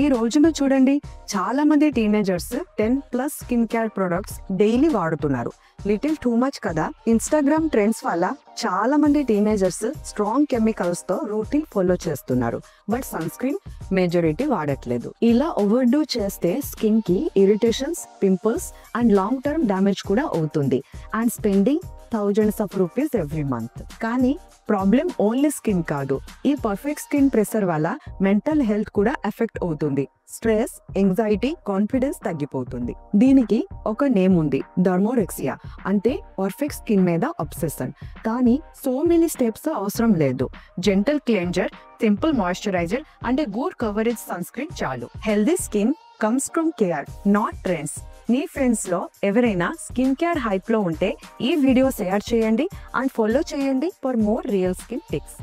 ఈ రోజున చూడండి, చాలా మంది teenagers 10+ skin care products daily వాడుతున్నారు. లిటిల్ టూ మచ్ కదా. ఇన్స్టాగ్రామ్ ట్రెండ్స్ వల్ల చాలా మంది టీనేజర్స్ స్ట్రాంగ్ కెమికల్స్ తో రూటీన్ ఫాలో చేస్తున్నారు. బట్ సన్ స్క్రీన్ మెజారిటీ వాడట్లేదు. ఇలా ఓవర్ డూ చేస్తే స్కిన్ కి irritations, pimples and long term damage కూడా అవుతుంది. And spending thousands of rupees every month. కానీ ప్రాబ్లం ఓన్లీ స్కిన్ కాదు. ఈ పర్ఫెక్ట్ స్కిన్ ప్రెషర్ వల్ల మెంటల్ హెల్త్ కూడా ఎఫెక్ట్ అవుతుంది. స్ట్రెస్, యాంగ్జైటీ, కాన్ఫిడెన్స్ తగ్గిపోతుంది. దీనికి ఒక నేమ్ ఉంది, డర్మోరెక్సియా. అంటే పర్ఫెక్ట్ స్కిన్ మీద అబ్సెషన్. కానీ సో మెనీ స్టెప్స్ అవసరం లేదు. Gentle cleanser, simple moisturiser and good coverage sunscreen చాలు. Healthy skin comes from care, not trends. మీ ఫ్రెండ్స్ లో ఎవరైనా స్కిన్ కేర్ హైప్ లో ఉంటే ఈ వీడియో షేర్ చేయండి అండ్ ఫాలో చేయండి for more real skin tips.